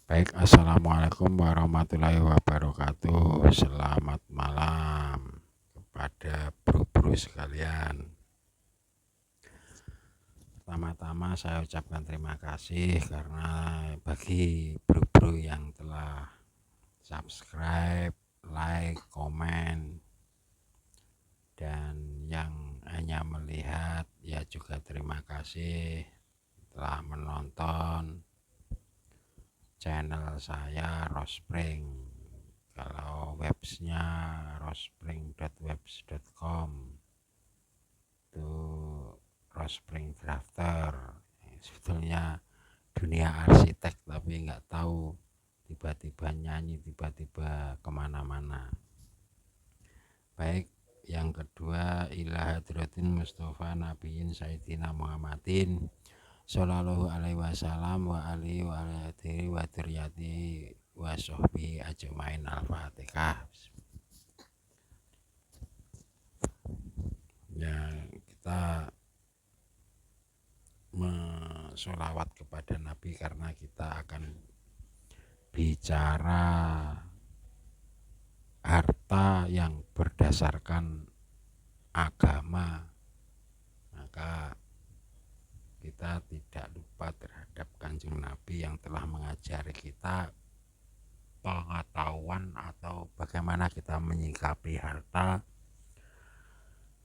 Baik, assalamualaikum warahmatullahi wabarakatuh. Selamat malam kepada bro-bro sekalian. Pertama-tama saya ucapkan terima kasih karena bagi bro-bro yang telah subscribe, like, komen, dan yang hanya melihat ya juga terima kasih telah menonton channel saya Rospring. Kalau websnya rospring.webs.com itu Rospring Drafter. Sebetulnya dunia arsitek tapi nggak tahu, tiba-tiba nyanyi, tiba-tiba kemana-mana. Baik, yang kedua, ila hadratin Mustafa Nabiyin Sayyidina Muhammadin Sallallahu alaihi wasallam wa alihi wa alihi wa dzurriyyati wa sahbihi ajmain. Al-Fatihah. Ya, kita sholawat kepada Nabi karena kita akan bicara harta yang berdasarkan agama, maka kita tidak lupa terhadap Kanjeng Nabi yang telah mengajari kita pengetahuan atau bagaimana kita menyikapi harta,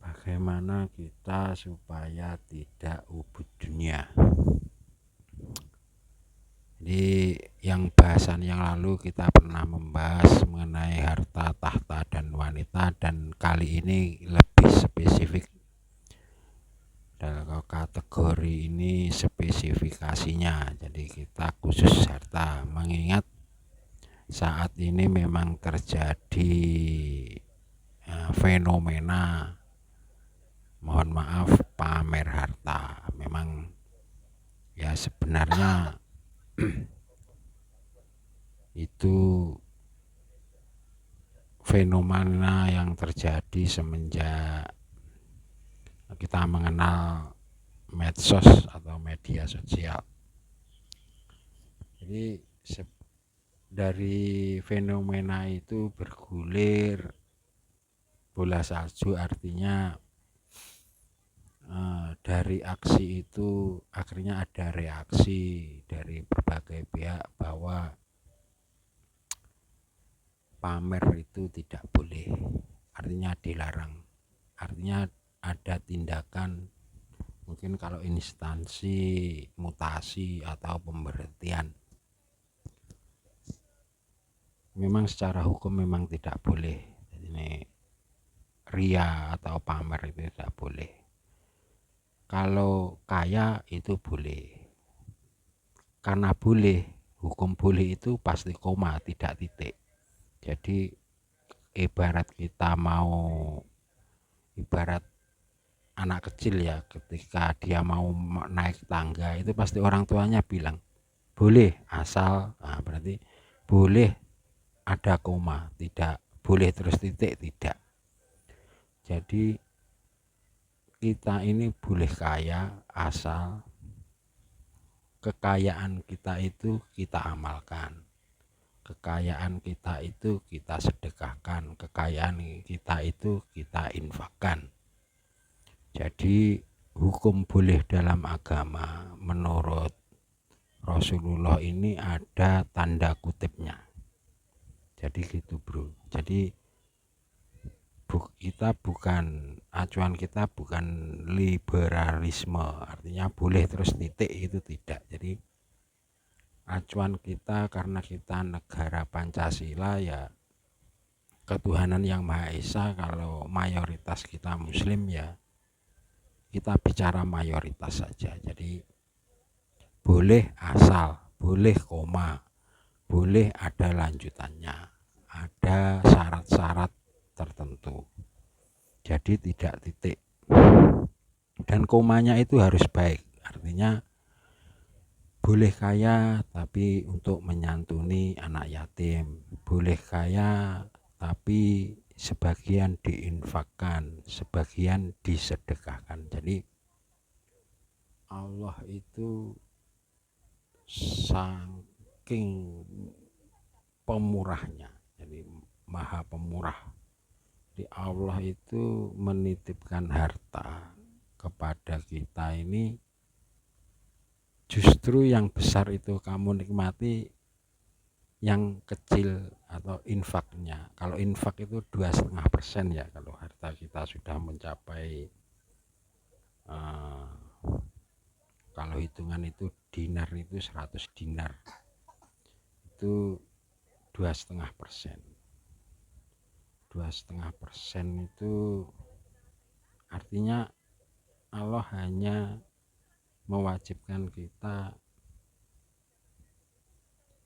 bagaimana kita supaya tidak ubud dunia. Jadi yang bahasan yang lalu kita pernah membahas mengenai harta, tahta, dan wanita, dan kali ini lebih spesifik. Dalam kategori ini spesifikasinya, jadi kita khusus harta, mengingat saat ini memang terjadi fenomena, mohon maaf, pamer harta. Memang ya sebenarnya itu fenomena yang terjadi semenjak kita mengenal medsos atau media sosial. Jadi dari fenomena itu bergulir bola salju, artinya dari aksi itu akhirnya ada reaksi dari berbagai pihak bahwa pamer itu tidak boleh, artinya dilarang, artinya ada tindakan, mungkin kalau instansi mutasi atau pemberhentian. Memang secara hukum memang tidak boleh, ini ria atau pamer itu tidak boleh. Kalau kaya itu boleh, karena boleh, hukum boleh itu pasti koma, tidak titik. Jadi ibarat anak kecil ya, ketika dia mau naik tangga itu pasti orang tuanya bilang boleh, asal berarti boleh ada koma, tidak boleh terus titik, tidak. Jadi kita ini boleh kaya asal kekayaan kita itu kita amalkan, kekayaan kita itu kita sedekahkan, kekayaan kita itu kita infakkan. Jadi hukum boleh dalam agama menurut Rasulullah ini ada tanda kutipnya. Jadi gitu bro. Jadi acuan kita bukan liberalisme, artinya boleh terus titik, itu tidak. Jadi acuan kita karena kita negara Pancasila, ya ketuhanan yang Maha Esa. Kalau mayoritas kita muslim, ya kita bicara mayoritas saja. Jadi boleh asal, boleh koma, boleh ada lanjutannya, ada syarat-syarat tertentu. Jadi tidak titik, dan komanya itu harus baik, artinya boleh kaya tapi untuk menyantuni anak yatim, boleh kaya tapi sebagian diinfakkan, sebagian disedekahkan. Jadi Allah itu saking pemurahnya, jadi maha pemurah. Di Allah itu menitipkan harta kepada kita ini, justru yang besar itu kamu nikmati, yang kecil atau infaknya. Kalau infak itu 2,5% ya, kalau harta kita sudah mencapai kalau hitungan itu dinar itu 100 dinar itu 2,5%. 2,5% itu artinya Allah hanya mewajibkan kita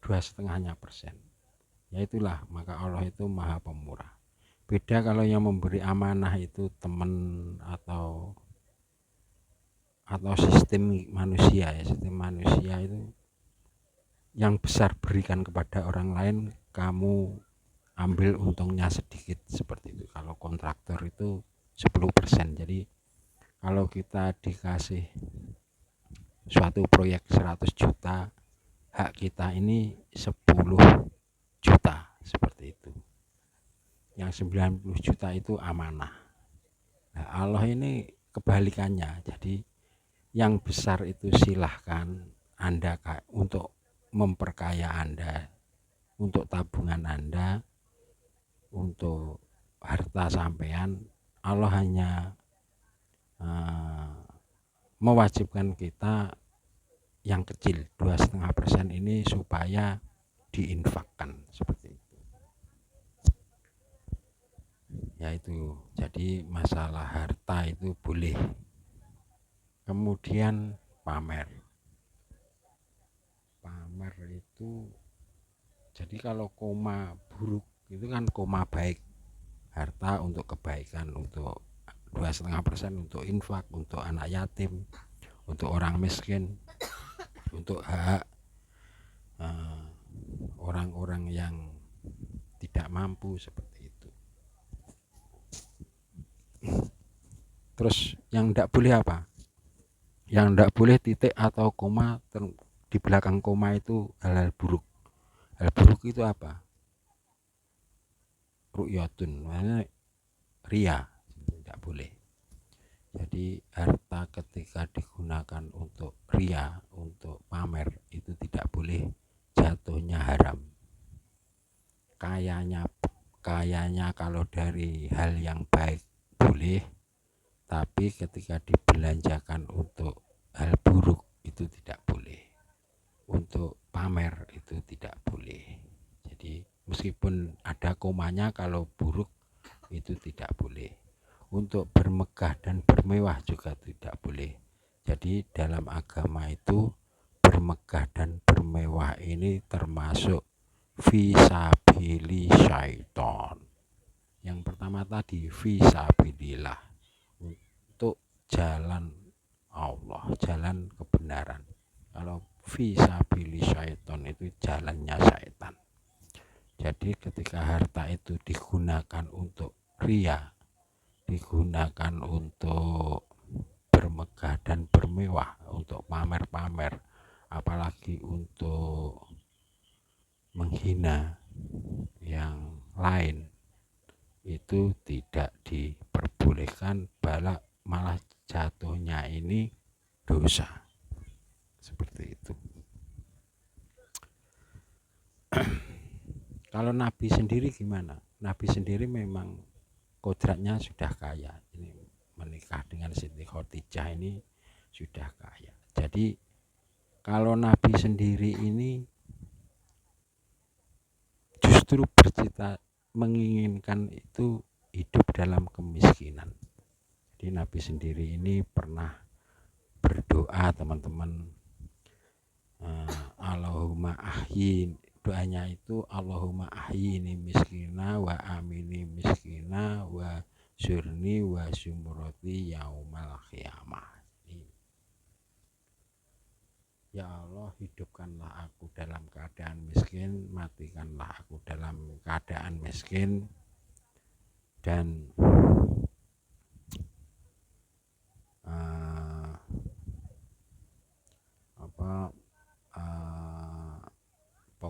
2,5%. Ya itulah, maka Allah itu maha pemurah. Beda kalau yang memberi amanah itu teman atau sistem manusia ya. Sistem manusia itu yang besar berikan kepada orang lain, kamu ambil untungnya sedikit, seperti itu. Kalau kontraktor itu 10%. Jadi kalau kita dikasih suatu proyek 100 juta, hak kita ini 10 juta, seperti itu. Yang 90 juta itu amanah. Nah, Allah ini kebalikannya. Jadi yang besar itu silahkan Anda untuk memperkaya Anda, untuk tabungan Anda, untuk harta sampean. Allah hanya mewajibkan kita yang kecil 2,5% ini supaya diinfakkan, seperti itu. Yaitu jadi masalah harta itu boleh. Kemudian pamer itu, jadi kalau koma buruk itu kan koma baik, harta untuk kebaikan, untuk 2,5% untuk infak, untuk anak yatim, untuk orang miskin, untuk hak orang-orang yang tidak mampu, seperti itu. Terus yang tidak boleh apa? Yang tidak boleh titik atau koma di belakang koma itu hal-hal buruk. Hal buruk itu apa? Ru'yatun, maknanya ria, tidak boleh. Jadi harta ketika digunakan untuk ria, untuk pamer, itu tidak boleh, jatuhnya haram. Kayanya kalau dari hal yang baik boleh, tapi ketika dibelanjakan untuk hal buruk itu tidak boleh. Untuk pamer itu tidak boleh. Jadi meskipun ada komanya, kalau buruk itu tidak boleh. Untuk bermegah dan bermewah juga tidak boleh. Jadi dalam agama itu bermegah dan bermewah ini termasuk fisabili syaiton. Yang pertama tadi fisabilillah, untuk jalan Allah, jalan kebenaran. Kalau fisabili syaiton itu jalannya syaitan. Jadi ketika harta itu digunakan untuk ria, digunakan untuk bermegah dan bermewah, untuk pamer-pamer, apalagi untuk menghina yang lain, itu tidak diperbolehkan, malah jatuhnya ini dosa, seperti itu. Kalau Nabi sendiri gimana? Nabi sendiri memang kodratnya sudah kaya. Ini menikah dengan Siti Khadijah ini sudah kaya. Jadi kalau Nabi sendiri ini justru bercita menginginkan itu hidup dalam kemiskinan. Jadi Nabi sendiri ini pernah berdoa, teman-teman, Allahumma ahyin, doanya itu Allahumma ahyini miskina wa amini miskina wa surni wa sumroti yaumal qiyamah. Ya Allah, hidupkanlah aku dalam keadaan miskin, matikanlah aku dalam keadaan miskin, dan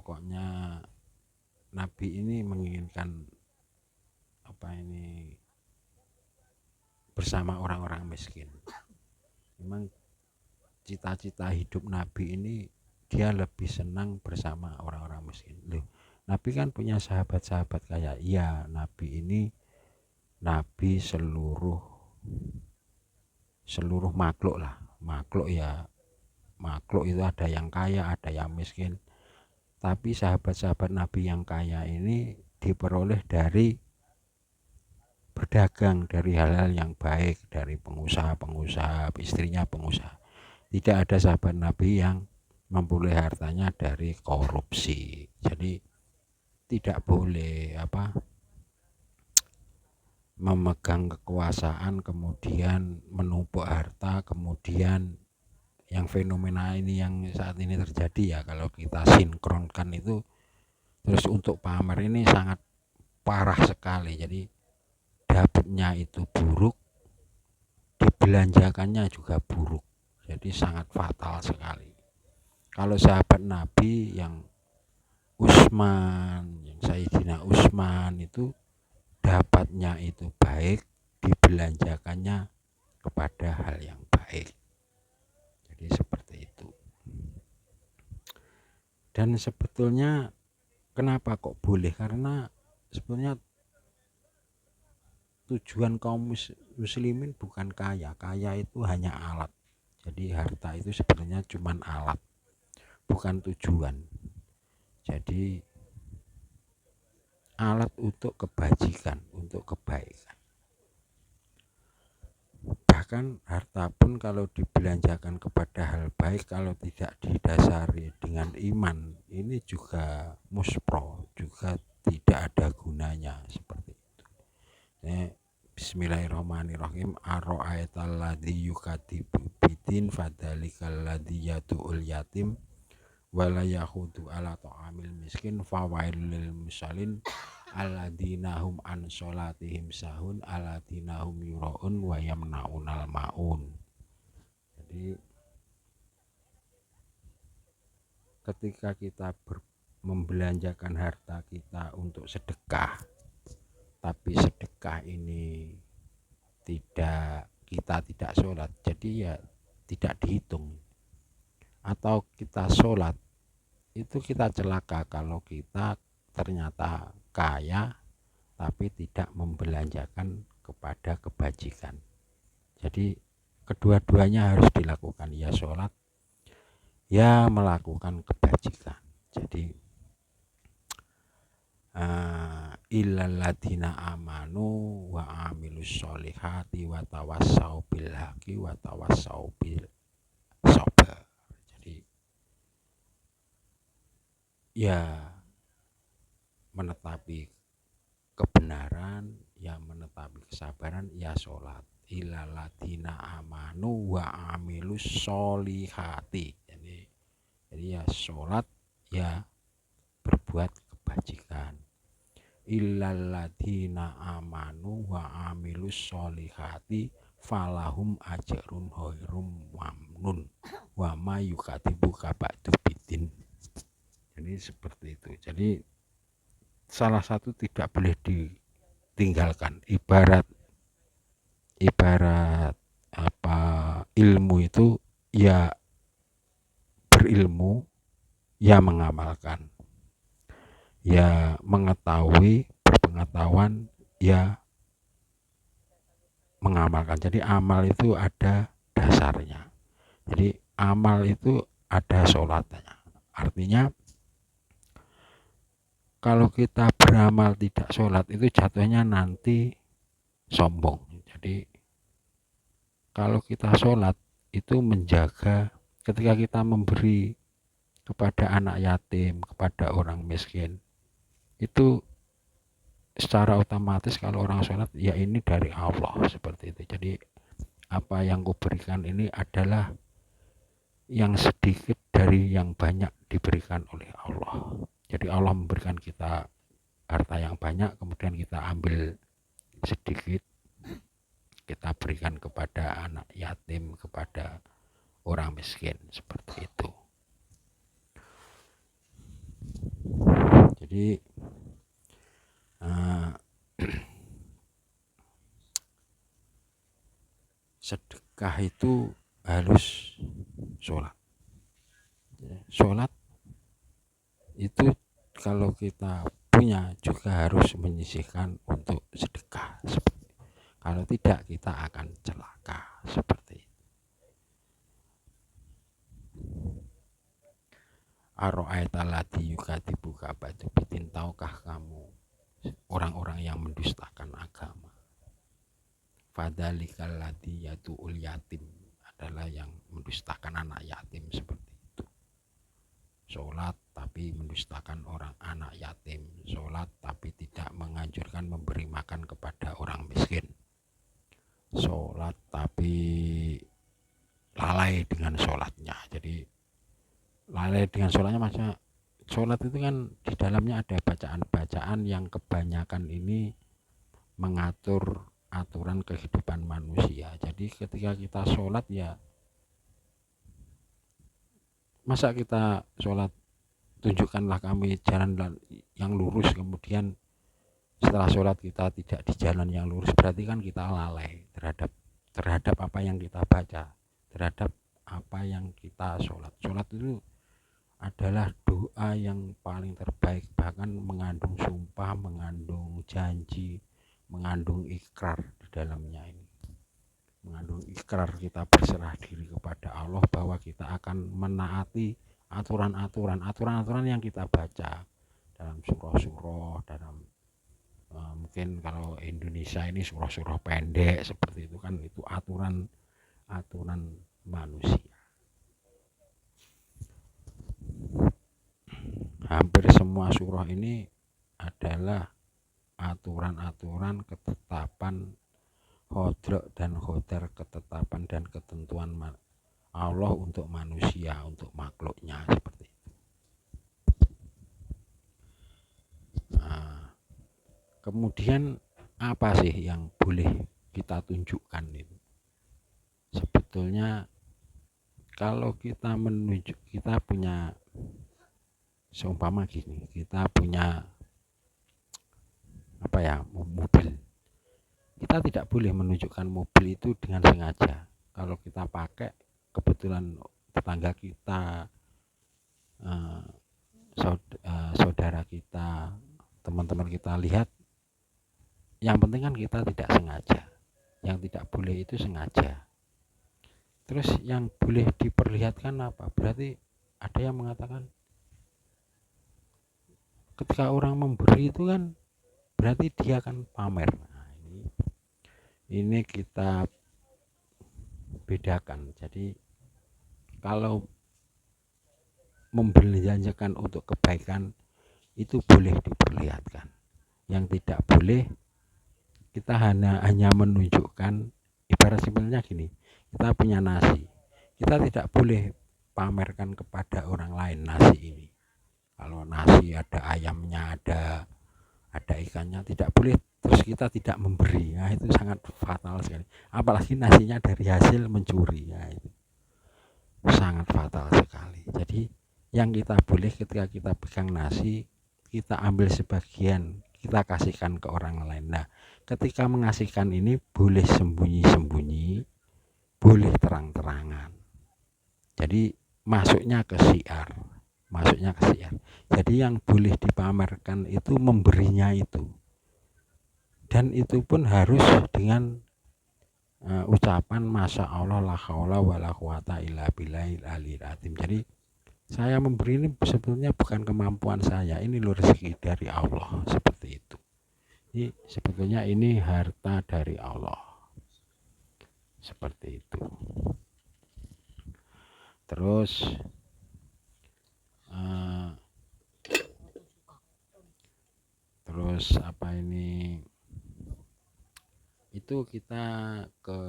pokoknya Nabi ini menginginkan bersama orang-orang miskin. Memang cita-cita hidup Nabi ini dia lebih senang bersama orang-orang miskin. Loh, Nabi kan punya sahabat-sahabat kaya. Iya, Nabi ini Nabi seluruh makhluk lah. Makhluk itu ada yang kaya, ada yang miskin. Tapi sahabat-sahabat Nabi yang kaya ini diperoleh dari berdagang, dari hal-hal yang baik, dari pengusaha, istrinya pengusaha. Tidak ada sahabat Nabi yang memperoleh hartanya dari korupsi. Jadi tidak boleh memegang kekuasaan kemudian menumpuk harta, kemudian yang fenomena ini yang saat ini terjadi ya, kalau kita sinkronkan itu terus untuk pamer ini sangat parah sekali. Jadi dapatnya itu buruk, dibelanjakannya juga buruk, jadi sangat fatal sekali. Kalau sahabat Nabi yang Sayyidina Utsman itu dapatnya itu baik, dibelanjakannya kepada hal yang baik. Jadi seperti itu. Dan sebetulnya kenapa kok boleh? Karena sebetulnya tujuan kaum muslimin bukan kaya. Kaya itu hanya alat. Jadi harta itu sebenarnya cuma alat, bukan tujuan. Jadi alat untuk kebajikan, untuk kebaikan. Bahkan harta pun kalau dibelanjakan kepada hal baik, kalau tidak didasari dengan iman, ini juga muspro, juga tidak ada gunanya seperti itu. Bismillahirrahmanirrahim. Ara'aital ladzi yukadzibu bidin fadzalikal ladzi yad'ul yatim wala yahudu ala ta'amil miskin fawailul lil musallin alladzina hum an sholatihim sahun alladzina hum yuraun wa yamnaunal maun. Jadi ketika kita membelanjakan harta kita untuk sedekah, tapi sedekah ini kita tidak sholat, jadi ya tidak dihitung. Atau kita sholat, itu kita celaka kalau kita ternyata kaya tapi tidak membelanjakan kepada kebajikan. Jadi kedua-duanya harus dilakukan, ya sholat, ya melakukan kebajikan. Jadi illalladzina amanu wa amilus sholihati wa tawassau bil haqqi wa tawassau bil sabr. Jadi ya menetapi kebenaran, ya menetapi kesabaran, ya sholat. Illalladzina amanu wa amilus sholihati. Jadi ya sholat, ya berbuat kebajikan. Illalladzina amanu wa amilus sholihati falahum ajrun ghairum mamnun wa ma yukadzibu ba'du bidin. Jadi seperti itu. Jadi salah satu tidak boleh ditinggalkan. Ibarat ilmu itu ya berilmu, ya mengamalkan, ya mengetahui, berpengetahuan, ya mengamalkan. Jadi amal itu ada dasarnya. Jadi amal itu ada sholatnya. Artinya kalau kita beramal tidak sholat itu jatuhnya nanti sombong. Jadi kalau kita sholat itu menjaga, ketika kita memberi kepada anak yatim, kepada orang miskin, itu secara otomatis kalau orang sholat ya ini dari Allah, seperti itu. Jadi apa yang kuberikan ini adalah yang sedikit dari yang banyak diberikan oleh Allah. Jadi Allah memberikan kita harta yang banyak, kemudian kita ambil sedikit, kita berikan kepada anak yatim, kepada orang miskin, seperti itu. Jadi eh, sedekah itu harus sholat. Sholat itu kalau kita punya juga harus menyisihkan untuk sedekah. Kalau tidak kita akan celaka seperti itu. Aro'aita ladzi yukadzibu ba'du biddin, tahukah kamu orang-orang yang mendustakan agama? Fadzalikal ladzi yad'ul yatim, adalah yang mendustakan anak yatim seperti itu. Sholat tapi mendustakan orang anak yatim, sholat tapi tidak menganjurkan memberi makan kepada orang miskin, sholat tapi lalai dengan sholatnya. Jadi lalai dengan sholatnya, maksudnya sholat itu kan di dalamnya ada bacaan-bacaan yang kebanyakan ini mengatur aturan kehidupan manusia. Jadi ketika kita sholat, ya masa kita sholat tunjukkanlah kami jalan yang lurus, kemudian setelah sholat kita tidak di jalan yang lurus, berarti kan kita lalai terhadap apa yang kita baca, terhadap apa yang kita sholat. Sholat itu adalah doa yang paling terbaik, bahkan mengandung sumpah, mengandung janji, mengandung ikrar di dalamnya ini. Mengandung ikrar kita berserah diri kepada Allah bahwa kita akan menaati aturan-aturan yang kita baca dalam surah-surah, dalam mungkin kalau Indonesia ini surah-surah pendek seperti itu kan, itu aturan manusia. Hampir semua surah ini adalah aturan-aturan ketetapan hodrok dan hodar, ketetapan dan ketentuan Allah untuk manusia, untuk makhluknya seperti itu. Nah, kemudian apa sih yang boleh kita tunjukkan itu? Sebetulnya kalau kita punya, seumpama gini, kita punya mobil, kita tidak boleh menunjukkan mobil itu dengan sengaja. Kalau kita pakai, kebetulan tetangga kita, saudara kita, teman-teman kita lihat, yang penting kan kita tidak sengaja. Yang tidak boleh itu sengaja. Terus yang boleh diperlihatkan apa? Berarti ada yang mengatakan ketika orang memberi itu kan berarti dia akan pamer. Nah, ini kita bedakan. Jadi kalau membelanjakan untuk kebaikan itu boleh diperlihatkan. Yang tidak boleh, kita hanya menunjukkan, ibarat simpelnya gini, kita punya nasi, kita tidak boleh pamerkan kepada orang lain nasi ini. Kalau nasi ada ayamnya, ada ikannya, tidak boleh terus kita tidak memberi. Nah, itu sangat fatal sekali. Apalagi nasinya dari hasil mencuri. Nah, itu sangat fatal sekali. Jadi yang kita boleh, ketika kita pegang nasi, kita ambil sebagian, kita kasihkan ke orang lain. Nah, ketika mengasihkan ini boleh sembunyi-sembunyi, boleh terang-terangan. Jadi masuknya ke syiar. Jadi yang boleh dipamerkan itu memberinya itu, dan itu pun harus dengan ucapan masya Allah, la haula wala quwata illa billahil aliyil azim. Jadi saya memberi ini sebetulnya bukan kemampuan saya, ini loh rezeki dari Allah, seperti itu. Jadi sebetulnya ini harta dari Allah, seperti itu. Terus apa ini, itu kita ke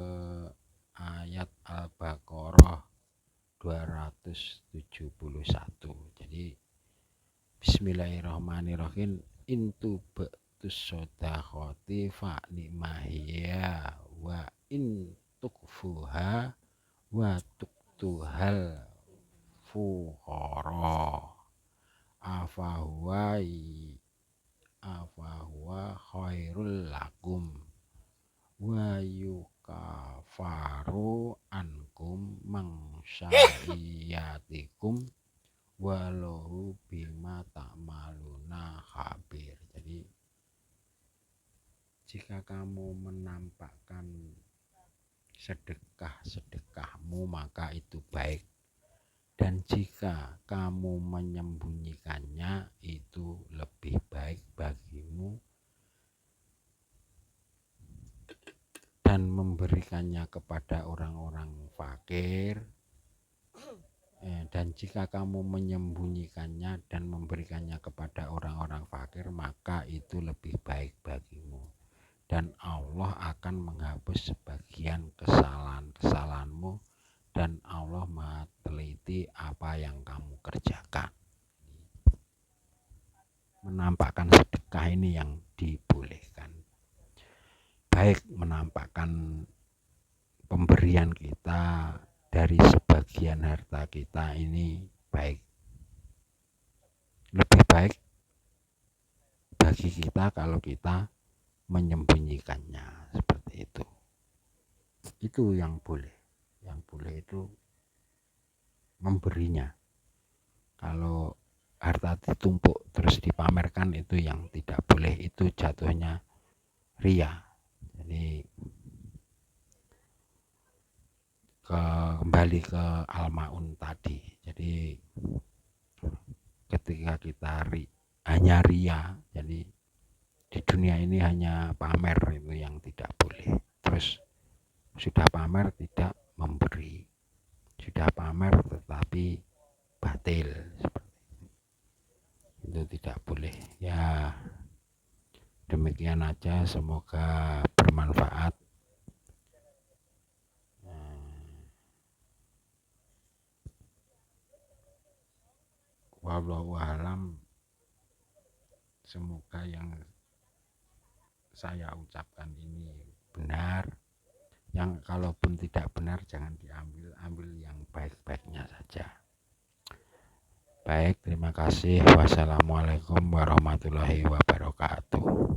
ayat Al-Baqarah 271. Jadi bismillahirrahmanirrahim, intu ba'tus sodaqoti fa ni'mahiyya wa in tukfuha wa tuktuhal fuqara afahuwa khairul lakum wa yukafaru ankum mangsyaiatikum walahu bima ta'maluna khabir. Jadi jika kamu menampakkan sedekahmu maka itu baik, dan jika kamu menyembunyikannya itu lebih baik bagimu, dan memberikannya kepada orang-orang fakir. Dan jika kamu menyembunyikannya dan memberikannya kepada orang-orang fakir maka itu lebih baik bagimu, dan Allah akan menghapus sebagian kesalahan-kesalahanmu, dan Allah Maha teliti apa yang kamu kerjakan. Menampakkan sedekah ini yang dibolehkan, baik menampakkan pemberian kita dari sebagian harta kita ini baik, lebih baik bagi kita kalau kita menyembunyikannya seperti itu. Itu yang boleh. Yang boleh itu memberinya. Kalau harta ditumpuk terus dipamerkan itu yang tidak boleh, itu jatuhnya ria. Jadi kembali ke al-maun tadi. Jadi ketika kita hanya ria, jadi di dunia ini hanya pamer, itu yang tidak boleh. Terus sudah pamer tidak memberi, sudah pamer tetapi batil, seperti itu tidak boleh. Ya demikian aja, semoga bermanfaat. Wallahu a'lam. Semoga yang saya ucapkan ini benar. Yang kalaupun tidak benar jangan diambil, ambil yang baik-baiknya saja. Baik, terima kasih. Wassalamualaikum warahmatullahi wabarakatuh.